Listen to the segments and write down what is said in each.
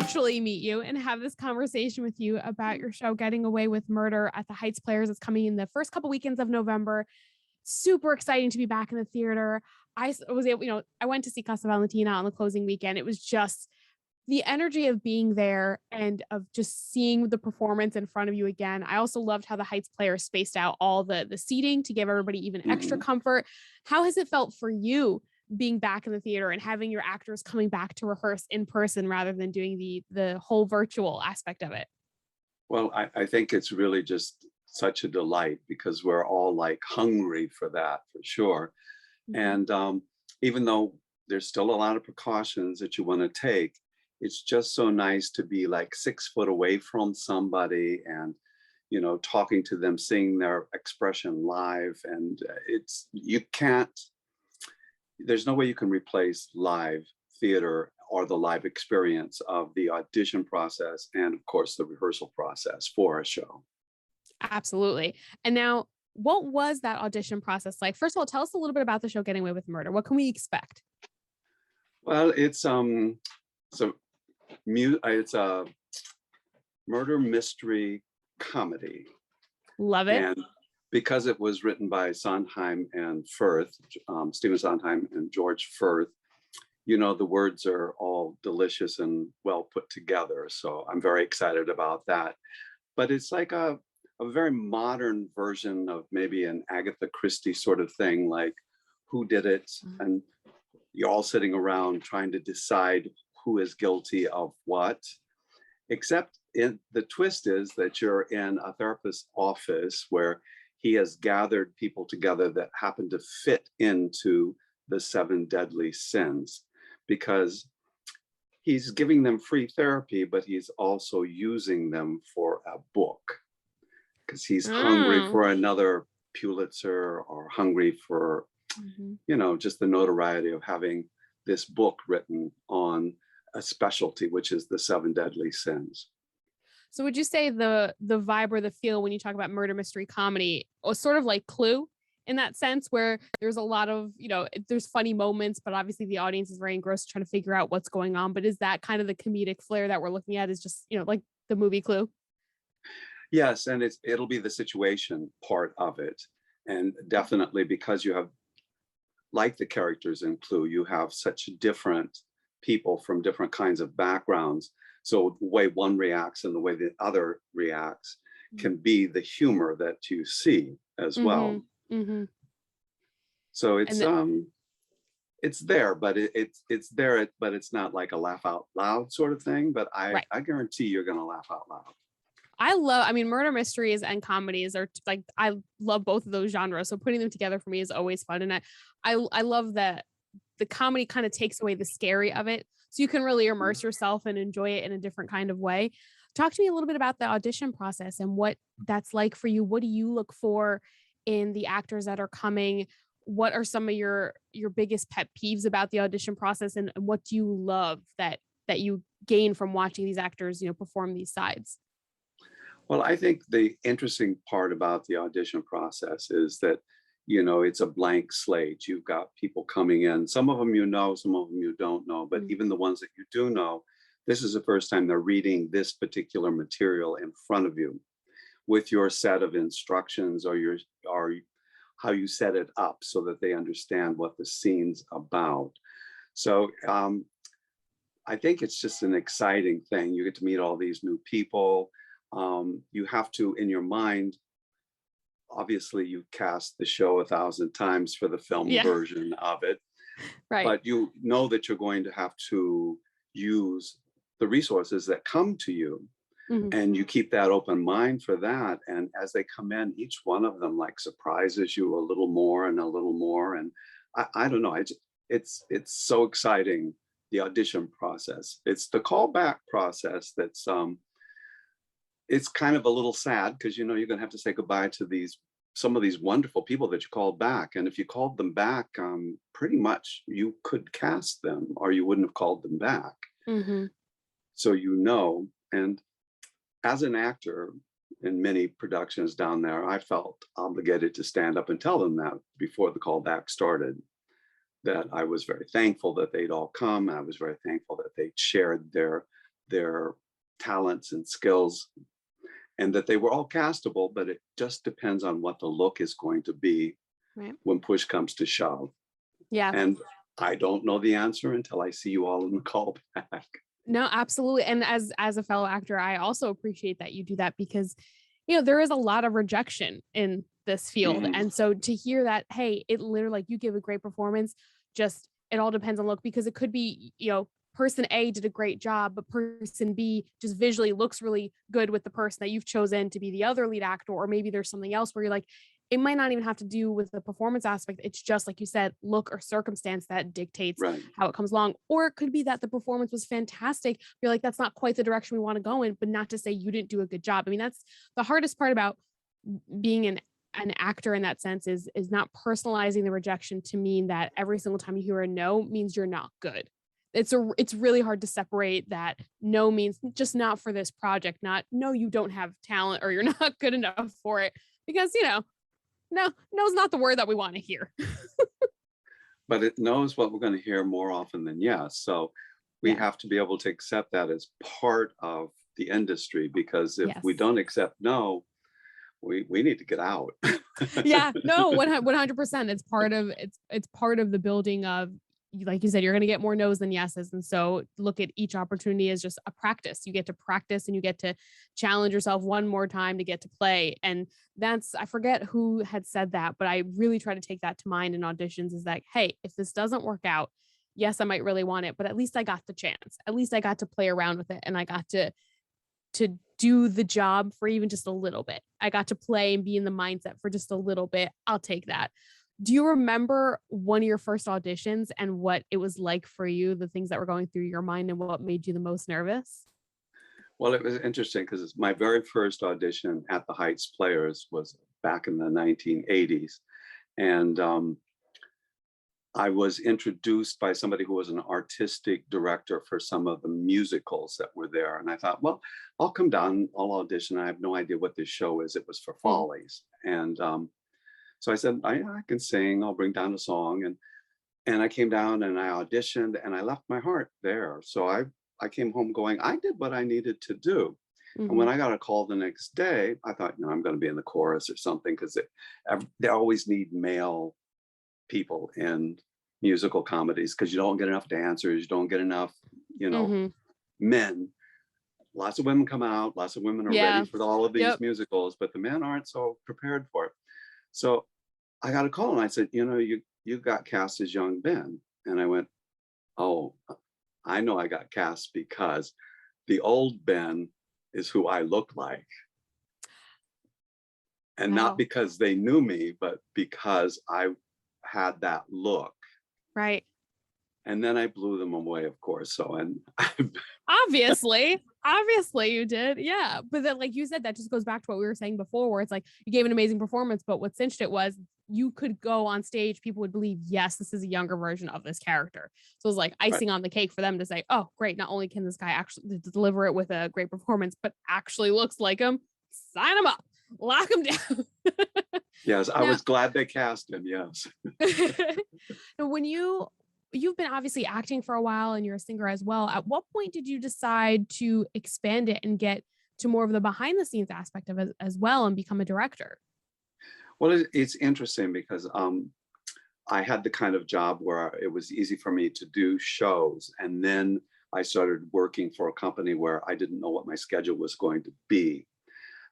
virtually meet you and have this conversation with you about your show, Getting Away with Murder at the Heights Players. It's coming in the first couple weekends of November. Super exciting to be back in the theater. I was able, I went to see Casa Valentina on the closing weekend. It was just the energy of being there and of just seeing the performance in front of you again. I also loved how the Heights Players spaced out all the seating to give everybody even extra comfort. How has it felt for you being back in the theater and having your actors coming back to rehearse in person rather than doing the whole virtual aspect of it? Well, I think it's really just such a delight because we're all like hungry for that, for sure. And even though there's still a lot of precautions that you want to take, it's just so nice to be like 6 foot away from somebody and, talking to them, seeing their expression live. And there's no way you can replace live theater or the live experience of the audition process and, of course, the rehearsal process for a show. Absolutely. And now, what was that audition process like? First of all, tell us a little bit about the show Getting Away with Murder. What can we expect? Well, it's a murder mystery comedy. Love it. And because it was written by Sondheim and Furth, Stephen Sondheim and George Furth, the words are all delicious and well put together. So I'm very excited about that. But it's like a very modern version of maybe an Agatha Christie sort of thing, like who did it? And you're all sitting around trying to decide who is guilty of what. Except the twist is that you're in a therapist's office where he has gathered people together that happen to fit into the 7 deadly sins, because he's giving them free therapy, but he's also using them for a book because he's hungry for another Pulitzer or hungry for, just the notoriety of having this book written on a specialty, which is the 7 deadly sins. So would you say the vibe or the feel when you talk about murder mystery comedy was sort of like Clue in that sense, where there's a lot of, there's funny moments, but obviously the audience is very engrossed trying to figure out what's going on. But is that kind of the comedic flair that we're looking at, is just, like the movie Clue? Yes, and it'll be the situation part of it. And definitely because you have, like the characters in Clue, you have such different people from different kinds of backgrounds. So the way one reacts and the way the other reacts can be the humor that you see as well. So it's there, but it's there, but it's not like a laugh out loud sort of thing. But I guarantee you're going to laugh out loud. Murder mysteries and comedies are like, I love both of those genres. So putting them together for me is always fun. And I love that the comedy kind of takes away the scary of it. So you can really immerse yourself and enjoy it in a different kind of way. Talk to me a little bit about the audition process and what that's like for you. What do you look for in the actors that are coming? What are some of your biggest pet peeves about the audition process? And what do you love that you gain from watching these actors, perform these sides? Well, I think the interesting part about the audition process is that, it's a blank slate. You've got people coming in. Some of them some of them you don't know. But even the ones that you do know, this is the first time they're reading this particular material in front of you with your set of instructions or how you set it up so that they understand what the scene's about. So I think it's just an exciting thing. You get to meet all these new people. You have to, in your mind, obviously you cast the show 1,000 times for the film version of it, right? But you know that you're going to have to use the resources that come to you, and you keep that open mind for that. And as they come in, each one of them like surprises you a little more and a little more. And I don't know, it's so exciting, the audition process. It's the callback process that's it's kind of a little sad because you're going to have to say goodbye to some of these wonderful people that you called back. And if you called them back, pretty much you could cast them or you wouldn't have called them back. So and as an actor in many productions down there, I felt obligated to stand up and tell them that before the callback started, that I was very thankful that they'd all come. I was very thankful that they shared their their talents and skills, and that they were all castable, but it just depends on what the look is going to be Right. when push comes to shove. Yeah. And I don't know the answer until I see you all in the call back. No, absolutely. And as a fellow actor, I also appreciate that you do that because, there is a lot of rejection in this field. Mhm. And so to hear that, hey, it literally, like, you give a great performance, just it all depends on look, because it could be, person A did a great job, but person B just visually looks really good with the person that you've chosen to be the other lead actor. Or maybe there's something else where you're like, it might not even have to do with the performance aspect. It's just, like you said, look or circumstance that dictates Right. how it comes along. Or it could be that the performance was fantastic. You're like, that's not quite the direction we want to go in, but not to say you didn't do a good job. I mean, that's the hardest part about being an actor in that sense, is not personalizing the rejection to mean that every single time you hear a no means you're not good. It's really hard to separate that no means just not for this project, not no, you don't have talent or you're not good enough for it, because no's not the word that we want to hear. But it knows what we're going to hear more often than yes. So we Yeah. have to be able to accept that as part of the industry, because if we Yes. don't accept no, we need to get out. Yeah, no, 100%. It's part of the building of, like you said, you're going to get more no's than yeses. And so look at each opportunity as just a practice. You get to practice and you get to challenge yourself one more time to get to play. And I forget who had said that, but I really try to take that to mind in auditions, is that, hey, if this doesn't work out, yes, I might really want it, but at least I got the chance. At least I got to play around with it, and I got to do the job for even just a little bit. I got to play and be in the mindset for just a little bit. I'll take that. Do you remember one of your first auditions and what it was like for you, the things that were going through your mind and what made you the most nervous? Well, it was interesting because my very first audition at the Heights Players was back in the 1980s. And I was introduced by somebody who was an artistic director for some of the musicals that were there. And I thought, well, I'll come down, I'll audition. I have no idea what this show is. It was for Follies. And so I said, I can sing, I'll bring down a song. And I came down and I auditioned and I left my heart there. So I came home going, I did what I needed to do. And when I got a call the next day, I thought, I'm going to be in the chorus or something, because they always need male people in musical comedies, because you don't get enough dancers, you don't get enough, men. Lots of women come out, lots of women are Yeah. ready for all of these Yep. musicals, but the men aren't so prepared for it. So I got a call and I said, you got cast as young Ben. And I went, oh, I know I got cast because the old Ben is who I look like. And Wow. not because they knew me, but because I had that look. Right. And then I blew them away, of course. So, and Obviously you did. Yeah. But then, like you said, that just goes back to what we were saying before, where it's like you gave an amazing performance, but what cinched it was you could go on stage, people would believe, yes, this is a younger version of this character. So it was like icing on the cake for them to say, oh, great, not only can this guy actually deliver it with a great performance, but actually looks like him, sign him up, lock him down. Yes, I was glad they cast him. Yes. Now, when you've been obviously acting for a while and you're a singer as well, at what point did you decide to expand it and get to more of the behind the scenes aspect of it as well and become a director? Well, it's interesting because I had the kind of job where it was easy for me to do shows. And then I started working for a company where I didn't know what my schedule was going to be.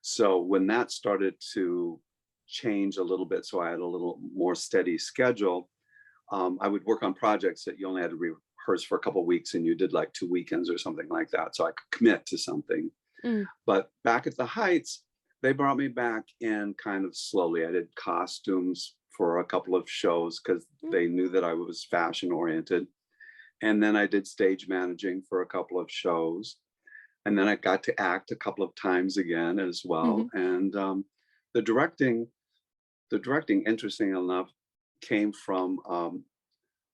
So when that started to change a little bit, so I had a little more steady schedule, I would work on projects that you only had to rehearse for a couple of weeks and you did like 2 weekends or something like that. So I could commit to something. But back at the Heights, they brought me back in kind of slowly. I did costumes for a couple of shows because they knew that I was fashion oriented. And then I did stage managing for a couple of shows. And then I got to act a couple of times again as well. And the directing, interesting enough, came from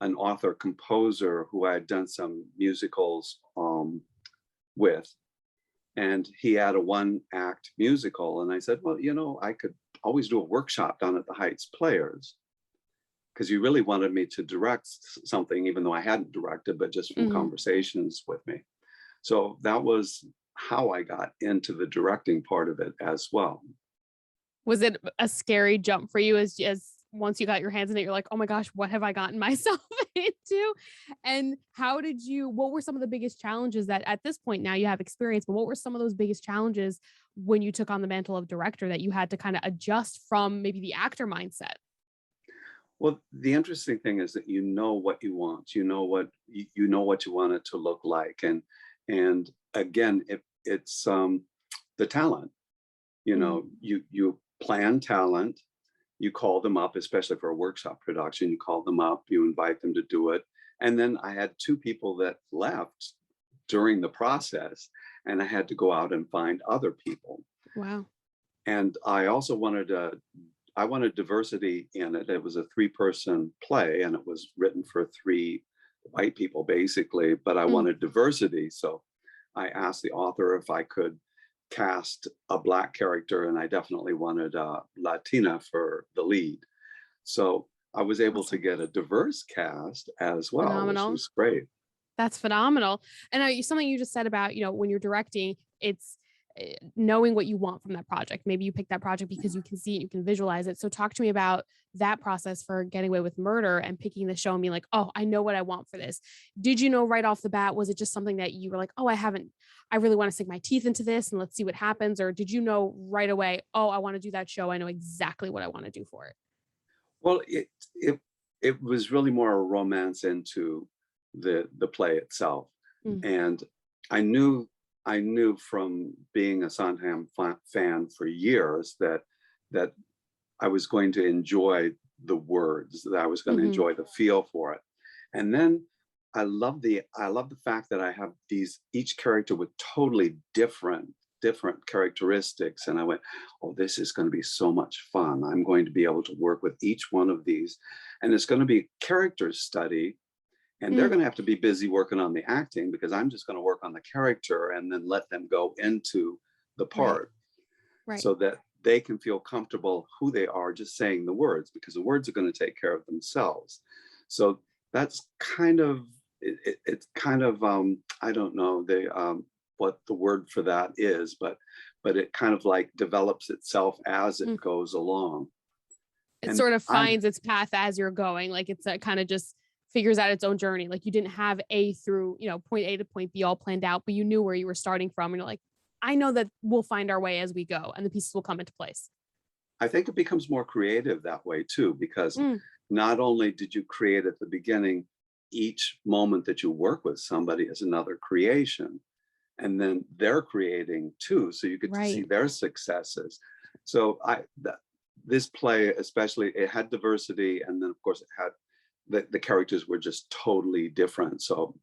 an author composer who I had done some musicals with. And he had a 1-act musical. And I said, well, I could always do a workshop down at the Heights Players, because you really wanted me to direct something, even though I hadn't directed, but just from conversations with me. So that was how I got into the directing part of it as well. Was it a scary jump for you as once you got your hands in it, you're like, oh my gosh, what have I gotten myself into? And what were some of the biggest challenges that at this point now you have experience, but what were some of those biggest challenges when you took on the mantle of director that you had to kind of adjust from maybe the actor mindset? Well, the interesting thing is that you know what you want, you know what you want it to look like. And again, it's the talent, Mhm. you plan talent, you call them up, especially for a workshop production, you call them up, you invite them to do it. And then I had two people that left during the process, and I had to go out and find other people. Wow. And I also I wanted diversity in it. It was a 3-person play, and it was written for 3 white people basically, but I Mm. wanted diversity. So I asked the author if I could cast a Black character, and I definitely wanted a Latina for the lead. So I was able to Awesome. get a diverse cast as well, which Phenomenal. was great. That's phenomenal. And something you just said about, when you're directing, it's knowing what you want from that project. Maybe you pick that project because you can see it, you can visualize it. So talk to me about that process for Getting Away with Murder and picking the show and being like, oh, I know what I want for this. Did you know right off the bat? Was it just something that you were like, oh, I really want to sink my teeth into this and let's see what happens? Or did you know right away, oh, I want to do that show. I know exactly what I want to do for it. Well, it was really more a romance into the play itself, Mm. and I knew I knew from being a Sondheim fan for years that I was going to enjoy the words, that I was going to Hmm. enjoy the feel for it, and then I love the fact that I have each character with totally different characteristics, and I went, oh, this is going to be so much fun. I'm going to be able to work with each one of these, and it's going to be character study, and they're Mm. going to have to be busy working on the acting because I'm just going to work on the character and then let them go into the Right. part Right. so that they can feel comfortable who they are just saying the words, because the words are going to take care of themselves. So that's kind of it's kind of I don't know what the word for that is, but it kind of like develops itself as it Mm. goes along. It And sort of I finds its path as you're going. Like it's kind of just figures out its own journey. Like you didn't have A through, point A to point B all planned out, but you knew where you were starting from. And you're like, I know that we'll find our way as we go and the pieces will come into place. I think it becomes more creative that way too, because Mm. not only did you create at the beginning, each moment that you work with somebody is another creation, and then they're creating too, so you get to see Right. their successes. So this play especially, it had diversity, and then of course it had the characters were just totally different. So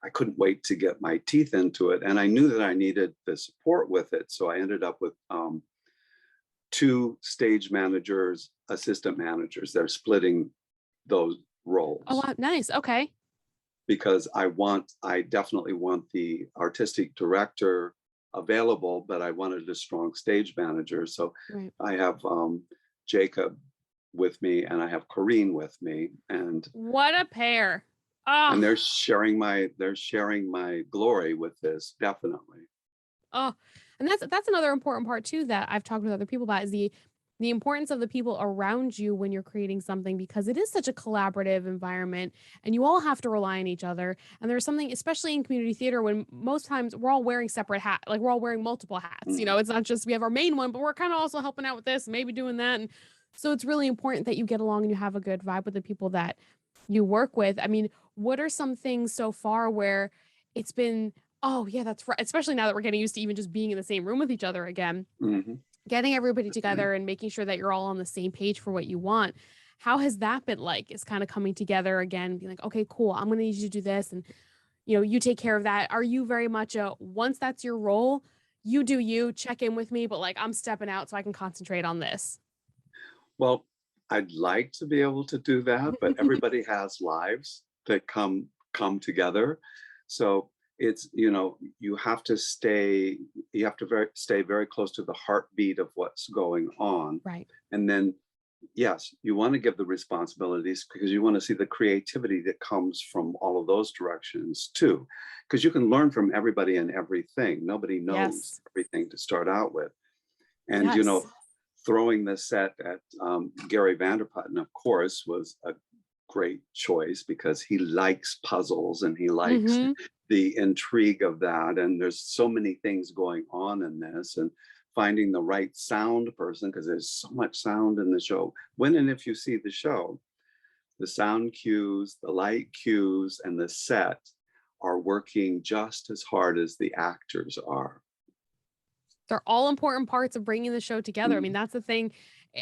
I couldn't wait to get my teeth into it, and I knew that I needed the support with it. So I ended up with 2 stage managers, assistant managers. They're splitting those Oh, roles wow. Nice. Okay. because I definitely want the artistic director available, but I wanted a strong stage manager. So Right. I have Jacob with me, and I have Corrine with me, What a pair. and Oh, they're sharing my glory with this, definitely. oh, and that's another important part too that I've talked with other people about is the importance of the people around you when you're creating something because it is such a collaborative environment and you all have to rely on each other. And there's something, especially in community theater, when most times we're all wearing separate hats, like we're all wearing multiple hats. Mhm. It's not just we have our main one, but we're kind of also helping out with this, maybe doing that. And so it's really important that you get along and you have a good vibe with the people that you work with. I mean, what are some things so far where it's been, oh, yeah, that's right. Especially now that we're getting used to even just being in the same room with each other again, Mhm. getting everybody together and making sure that you're all on the same page for what you want. How has that been like? Is kind of coming together again, being like, okay, cool, I'm going to need you to do this. And, you take care of that. Are you very much once that's your role, you do you check in with me, but like I'm stepping out so I can concentrate on this? Well, I'd like to be able to do that, but everybody has lives that come together. So it's, you have to stay very close to the heartbeat of what's going on. Right. And then yes, you want to give the responsibilities because you want to see the creativity that comes from all of those directions too. Because you can learn from everybody and everything. Nobody knows Yes. everything to start out with. And, Yes. throwing the set at Gary Vanderputten, of course, was a great choice because he likes puzzles and he likes Mm-hmm. the intrigue of that. And there's so many things going on in this, and finding the right sound person, because there's so much sound in the show. When and if you see the show, the sound cues, the light cues, and the set are working just as hard as the actors are. They're all important parts of bringing the show together. I mean, Mhm. that's the thing.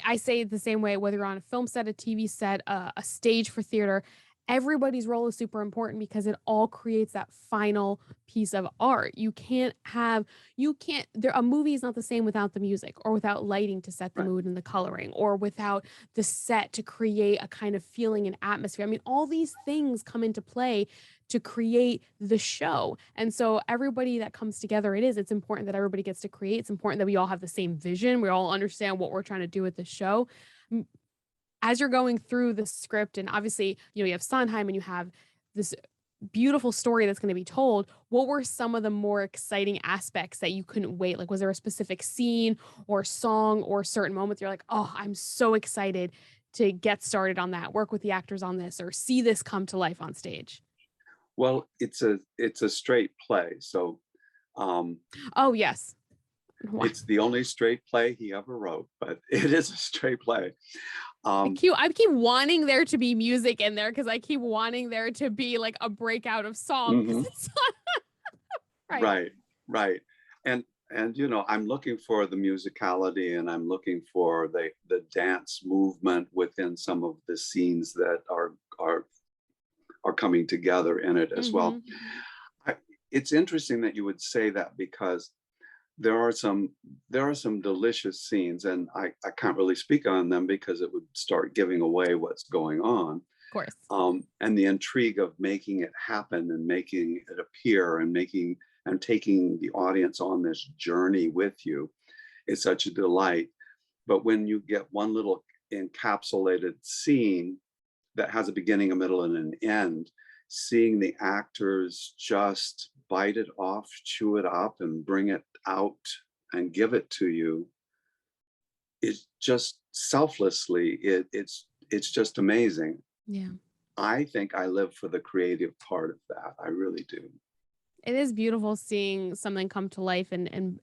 I say it the same way, whether you're on a film set, a TV set, a stage for theater, everybody's role is super important because it all creates that final piece of art. A movie is not the same without the music or without lighting to set the Right. mood and the coloring or without the set to create a kind of feeling and atmosphere. I mean, all these things come into play to create the show. And so everybody that comes together, it's important that everybody gets to create. It's important that we all have the same vision. We all understand what we're trying to do with the show. M- As you're going through the script, and obviously, you have Sondheim and you have this beautiful story that's going to be told. What were some of the more exciting aspects that you couldn't wait? Like, was there a specific scene or song or certain moments you're like, oh, I'm so excited to get started on that, work with the actors on this, or see this come to life on stage? Well, it's a straight play, so um, Oh, yes. it's the only straight play he ever wrote, but it is a straight play. Um, I keep wanting there to be music in there because I keep wanting there to be like a breakout of song because mhm. it's not right. Right, right. And I'm looking for the musicality, and I'm looking for the dance movement within some of the scenes that are coming together in it as well. Mm-hmm. I, it's interesting that you would say that, because there are some delicious scenes, and I can't really speak on them because it would start giving away what's going on. Of course. And the intrigue of making it happen and making it appear and taking the audience on this journey with you is such a delight. But when you get one little encapsulated scene that has a beginning, a middle, and an end, seeing the actors just bite it off, chew it up, and bring it out and give it to you is just selflessly, it's just amazing. Yeah. I think I live for the creative part of that. I really do. It is beautiful seeing something come to life and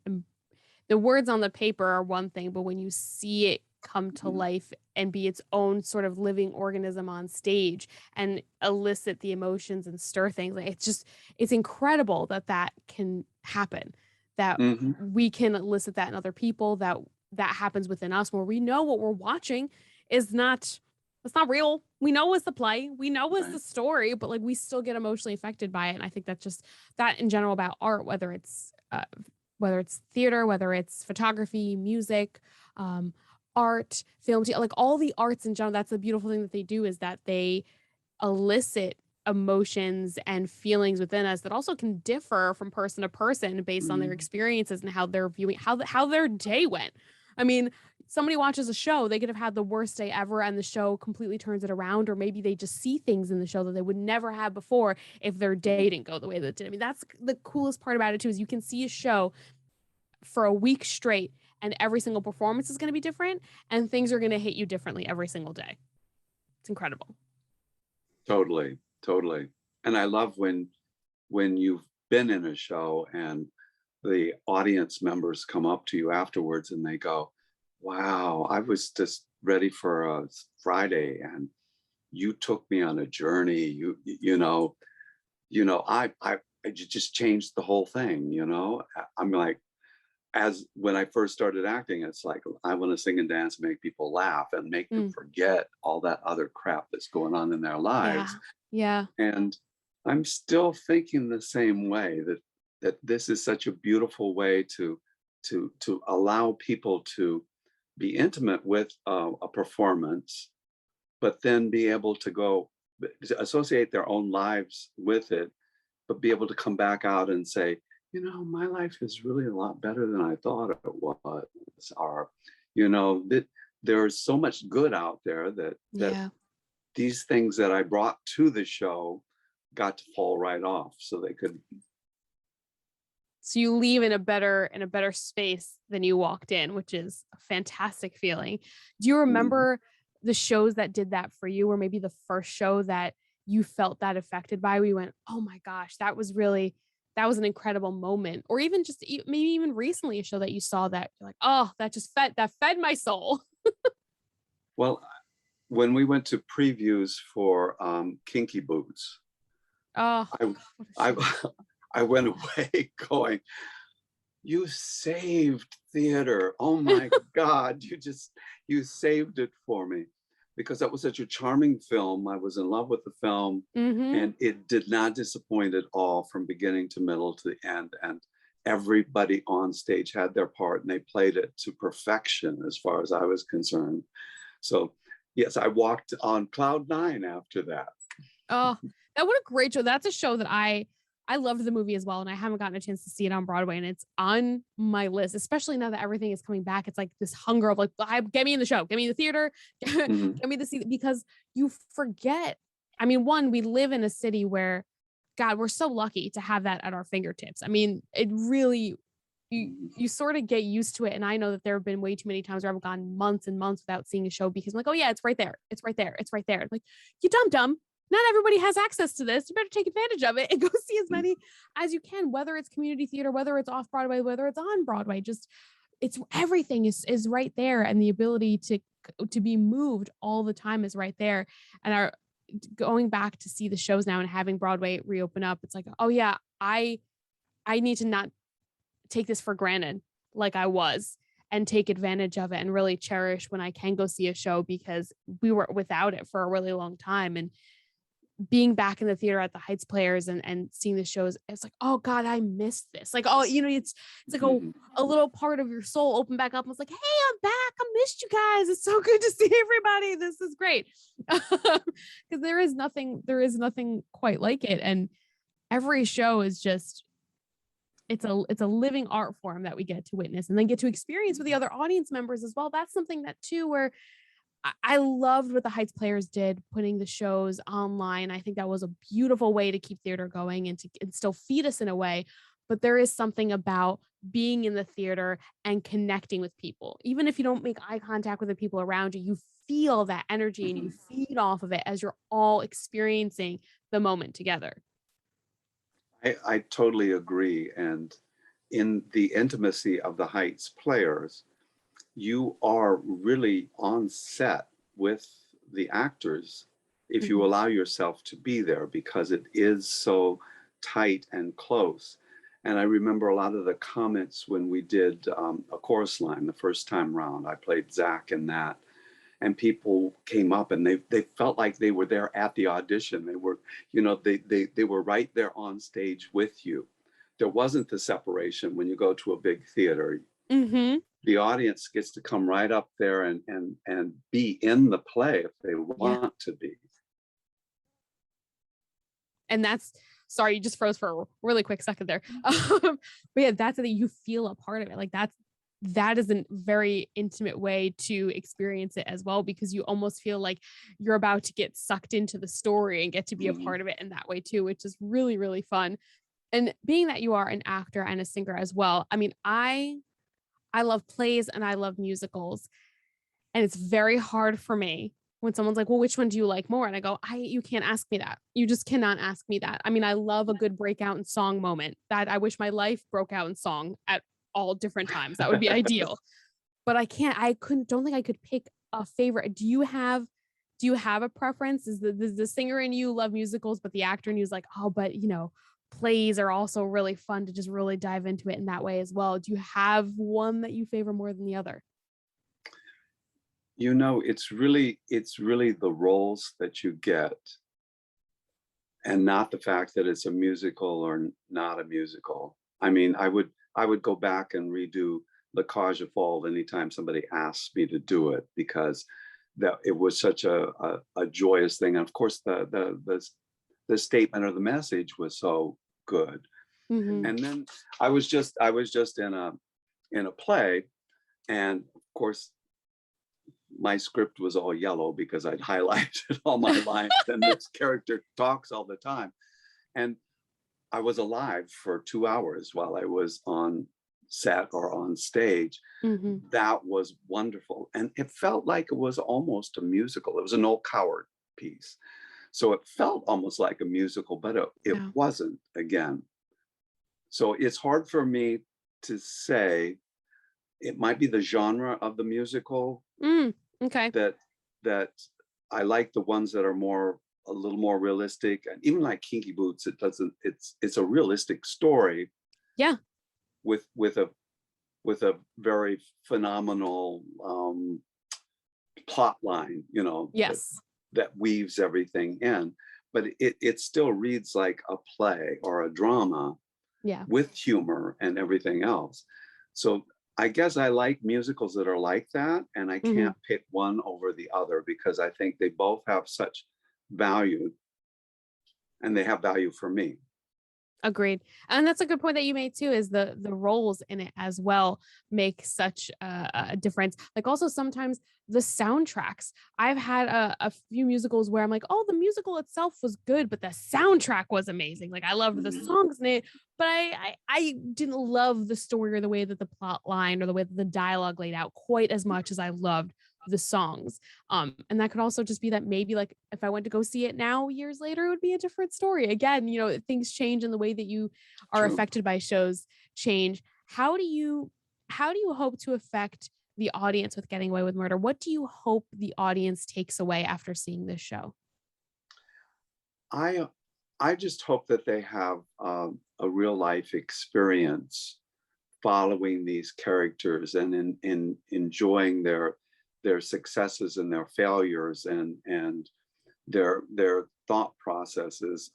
the words on the paper are one thing, but when you see it come to Mhm. life and be its own sort of living organism on stage and elicit the emotions and stir things, like it's incredible that that can happen, that Mhm. we can elicit that in other people, that that happens within us where we know what we're watching is not it's not real. We know it's the play. We know it's the Right. story, but like we still get emotionally affected by it. And I think that's just that in general about art, whether it's theater, whether it's photography, music, um, art, film, like all the arts in general. That's the beautiful thing that they do is that they elicit emotions and feelings within us that also can differ from person to person based on their Mhm. experiences and how they're viewing how their day went. I mean, somebody watches a show, they could have had the worst day ever and the show completely turns it around, or maybe they just see things in the show that they would never have before if their day didn't go the way that it did. I mean, that's the coolest part about it too, is you can see a show for a week straight and every single performance is going to be different and things are going to hit you differently every single day. It's incredible. Totally, totally. And I love when you've been in a show and the audience members come up to you afterwards and they go, "Wow, I was just ready for a Friday, and you took me on a journey. I just changed the whole thing." I'm like, as when I first started acting, it's like I want to sing and dance, make people laugh, and make them Mm, forget all that other crap that's going on in their lives. yeah. Yeah. And I'm still thinking the same way, that this is such a beautiful way to allow people to be intimate with a performance, but then be able to go to associate their own lives with it, but be able to come back out and say, my life is really a lot better than I thought it was, or, you know, that there's so much good out there that Yeah. these things that I brought to the show got to fall right off, so they could. So you leave in a better space than you walked in, which is a fantastic feeling. Do you remember the shows that did that for you, or maybe the first show that you felt that affected by, where you went, oh my gosh, that was an incredible moment? Or even just maybe even recently a show that you saw that you're like, oh, that fed my soul. Well, when we went to previews for Kinky Boots, Oh, I I went away going, you saved theater. Oh my God, you saved it for me, because that was such a charming film. I was in love with the film, and it did not disappoint at all from beginning to middle to the end. And everybody on stage had their part, and they played it to perfection as far as I was concerned. So yes, I walked on cloud nine after that. Oh, that what a great show. That's a show that I loved the movie as well, and I haven't gotten a chance to see it on Broadway, and it's on my list, especially now that everything is coming back. It's like this hunger of like, get me in the show, get me in the theater, get me to see, because you forget. I mean, one, we live in a city where, God, we're so lucky to have that at our fingertips. I mean, it really, you sort of get used to it. And I know that there have been way too many times where I've gone months and months without seeing a show because I'm like, oh yeah, it's right there. It's right there. It's right there. Like, you dumb. Not everybody has access to this. You better take advantage of it and go see as many as you can, whether it's community theater, whether it's off Broadway, whether it's on Broadway. Just it's everything is right there, and the ability to be moved all the time is right there. And our going back to see the shows now and having Broadway reopen up, it's like, oh yeah, I need to not take this for granted like I was, and take advantage of it and really cherish when I can go see a show, because we were without it for a really long time. And being back in the theater at the Heights Players and seeing the shows, it's like, oh God, I missed this. Like, oh, it's like a little part of your soul opened back up and was like, hey, I'm back. I missed you guys. It's so good to see everybody. This is great. Because there is nothing quite like it. And every show is just, it's a living art form that we get to witness and then get to experience with the other audience members as well. That's something that too, where I loved what the Heights Players did, putting the shows online. I think that was a beautiful way to keep theater going and still feed us in a way. But there is something about being in the theater and connecting with people. Even if you don't make eye contact with the people around you, you feel that energy and you feed off of it as you're all experiencing the moment together. I totally agree. And in the intimacy of the Heights Players, you are really on set with the actors if you allow yourself to be there, because it is so tight and close. And I remember a lot of the comments when we did a chorus line the first time round. I played Zach in that, and people came up and they felt like they were there at the audition. They were, they were right there on stage with you. There wasn't the separation when you go to a big theater. The audience gets to come right up there and be in the play if they want to be. And that's, sorry, you just froze for a really quick second there. But yeah, that's that you feel a part of it. Like that is a very intimate way to experience it as well, because you almost feel like you're about to get sucked into the story and get to be a part of it in that way too, which is really, really fun. And being that you are an actor and a singer as well, I mean, I love plays and I love musicals. And it's very hard for me when someone's like, well, which one do you like more? And I go, you can't ask me that. You just cannot ask me that. I mean, I love a good breakout in song moment. That I wish my life broke out in song at all different times. That would be ideal. But don't think I could pick a favorite. Do you have a preference? Is the singer in you love musicals, but the actor in you is like, oh, but plays are also really fun to just really dive into it in that way as well. Do you have one that you favor more than the other? It's really the roles that you get, and not the fact that it's a musical or not a musical. I mean, I would go back and redo La Cage aux Folles anytime somebody asked me to do it, because that it was such a joyous thing. And of course the statement or the message was so good. And then I was just in a play, and of course my script was all yellow because I'd highlighted all my lines, and this character talks all the time. And I was alive for 2 hours while I was on set or on stage. That was wonderful. And it felt like it was almost a musical. It was an old Coward piece. So it felt almost like a musical, but it wasn't, again. So it's hard for me to say. It might be the genre of the musical. Okay. That I like the ones that are a little more realistic. And even like Kinky Boots, it's a realistic story. Yeah. With a very phenomenal plot line, Yes. that weaves everything in. But it still reads like a play or a drama, with humor and everything else. So I guess I like musicals that are like that, and I can't pick one over the other because I think they both have such value, and they have value for me. Agreed. And that's a good point that you made too, is the roles in it as well make such a difference. Like also sometimes the soundtracks. I've had a few musicals where I'm like, oh, the musical itself was good, but the soundtrack was amazing. Like I loved the songs in it, but I didn't love the story or the way that the plot line or the way that the dialogue laid out quite as much as I loved the songs. And that could also just be that maybe like if I went to go see it now years later, it would be a different story. Again, things change and the way that you are affected by shows change. How do you hope to affect the audience with Getting Away with Murder? What do you hope the audience takes away after seeing this show? I just hope that they have a real life experience following these characters and in enjoying their successes and their failures and their thought processes.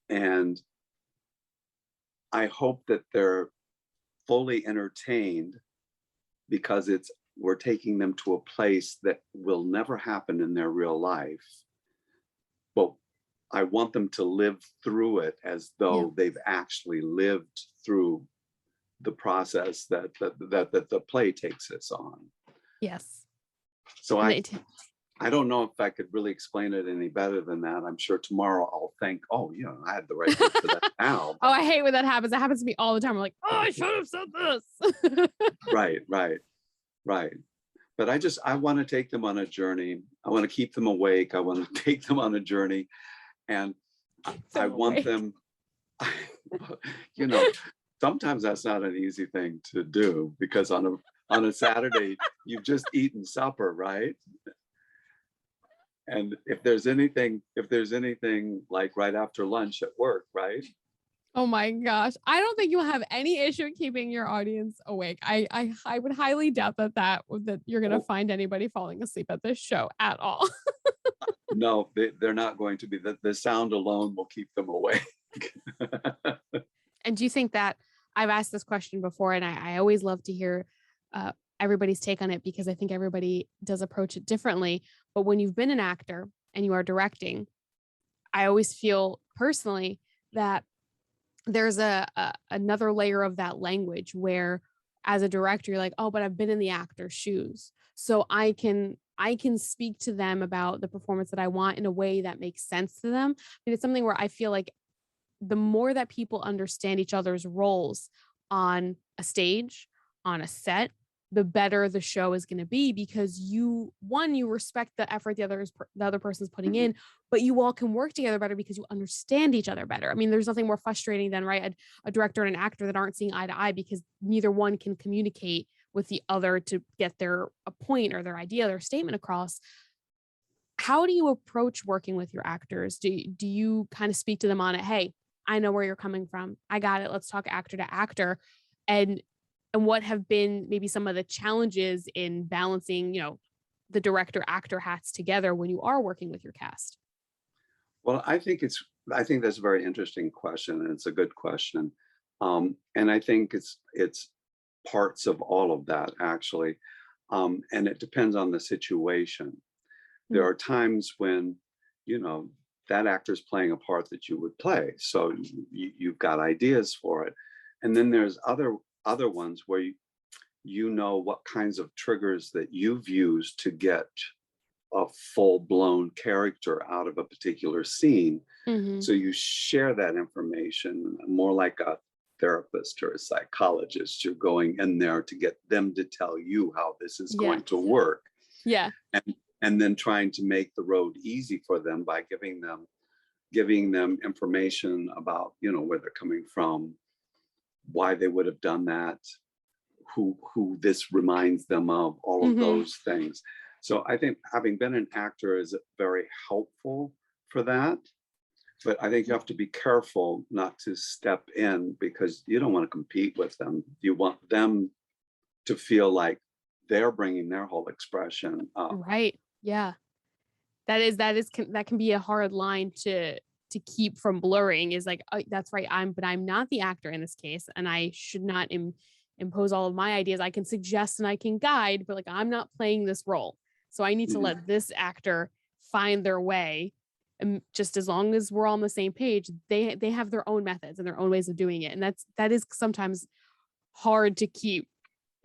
And I hope that they're fully entertained because we're taking them to a place that will never happen in their real life. But I want them to live through it as though they've actually lived through the process that the play takes us on. Yes. So I don't know if I could really explain it any better than that. I'm sure tomorrow I'll think, oh, I had the right word for that now. Oh, I hate when that happens. That happens to me all the time. I'm like, oh, I should have said this. Right. But I want to take them on a journey. I want to keep them awake. I want to take them on a journey. And I want them, sometimes that's not an easy thing to do because on a Saturday, you've just eaten supper, right? And if there's anything like right after lunch at work, right? Oh my gosh. I don't think you'll have any issue keeping your audience awake. I would highly doubt that you're going to find anybody falling asleep at this show at all. No, they're not going to be. The sound alone will keep them awake. And do you think that, I've asked this question before, and I always love to hear everybody's take on it because I think everybody does approach it differently. But when you've been an actor and you are directing, I always feel personally that there's another layer of that language where as a director, you're like, oh, but I've been in the actor's shoes. So I can speak to them about the performance that I want in a way that makes sense to them. And it's something where I feel like the more that people understand each other's roles on a stage, on a set, the better the show is going to be because you respect the effort the other person's putting in, but you all can work together better because you understand each other better. I mean, there's nothing more frustrating than a director and an actor that aren't seeing eye to eye because neither one can communicate with the other to get a point or their idea, their statement across. How do you approach working with your actors? Do you kind of speak to them on it? Hey, I know where you're coming from. I got it. Let's talk actor to actor. And what have been maybe some of the challenges in balancing, the director actor hats together when you are working with your cast? Well, I think that's a very interesting question, and it's a good question. And I think it's parts of all of that actually. And it depends on the situation. There are times when, that actor's playing a part that you would play. So you've got ideas for it. And then there's other ones where you know what kinds of triggers that you've used to get a full-blown character out of a particular scene. Mhm. So you share that information more like a therapist or a psychologist. You're going in there to get them to tell you how this is Yeah. going to work, Yeah. and then trying to make the road easy for them by giving them information about, you know, where they're coming from, why they would have done that, who this reminds them of, all of Mhm. those things. So I think having been an actor is very helpful for that. But I think you have to be careful not to step in, because you don't want to compete with them. You want them to feel like they're bringing their whole expression up. Right. Yeah. That can be a hard line to keep from blurring, is like, oh, that's right, I'm not the actor in this case, and I should not impose all of my ideas. I can suggest and I can guide, but like, I'm not playing this role, so I need to Mhm. let this actor find their way. And just as long as we're all on the same page, they have their own methods and their own ways of doing it, and that is sometimes hard to keep,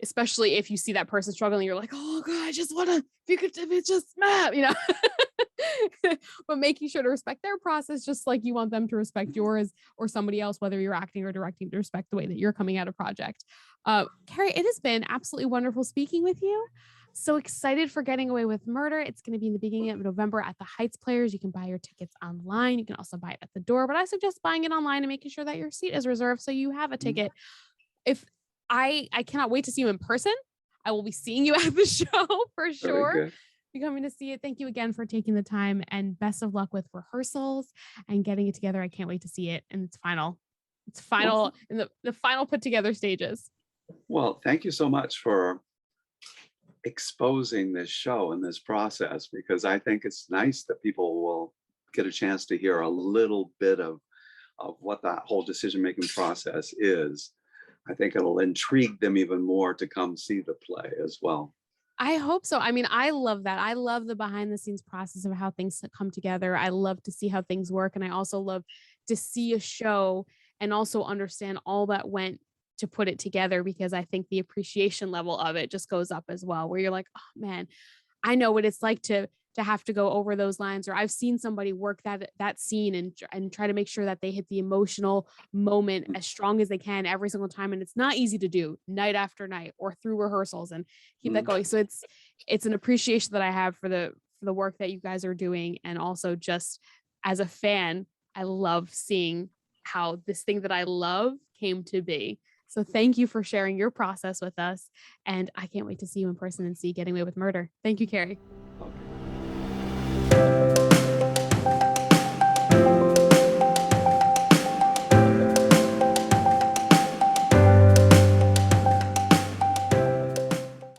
especially if you see that person struggling. You're like, oh god, I just want to, if it's just mad, you know. But making sure to respect their process, just like you want them to respect yours, or somebody else, whether you're acting or directing, to respect the way that you're coming at a project. Kerry, it has been absolutely wonderful speaking with you. So excited for Getting Away with Murder. It's going to be in the beginning of November at the Heights Players. You can buy your tickets online. You can also buy it at the door, but I suggest buying it online and making sure that your seat is reserved so you have a ticket. If I cannot wait to see you in person. I will be seeing you at the show for Very sure. good. You're coming to see it. Thank you again for taking the time, and best of luck with rehearsals and getting it together. I can't wait to see it in its final. It's Well, final in the final put together stages. well, thank you so much for exposing this show and this process, because I think it's nice that people will get a chance to hear a little bit of what that whole decision-making process is. I think it'll intrigue them even more to come see the play as well. I hope so. I mean, I love that. I love the behind the scenes process of how things come together. I love to see how things work. And I also love to see a show and also understand all that went to put it together, because I think the appreciation level of it just goes up as well, where you're like, oh man, I know what it's like to have to go over those lines, or I've seen somebody work that scene and try to make sure that they hit the emotional moment as strong as they can every single time, and it's not easy to do night after night or through rehearsals and keep that Mm. going. So it's an appreciation that I have for the work that you guys are doing, and also just as a fan, I love seeing how this thing that I love came to be. So thank you for sharing your process with us, and I can't wait to see you in person and see Getting Away with Murder. Thank you, Kerry. Okay.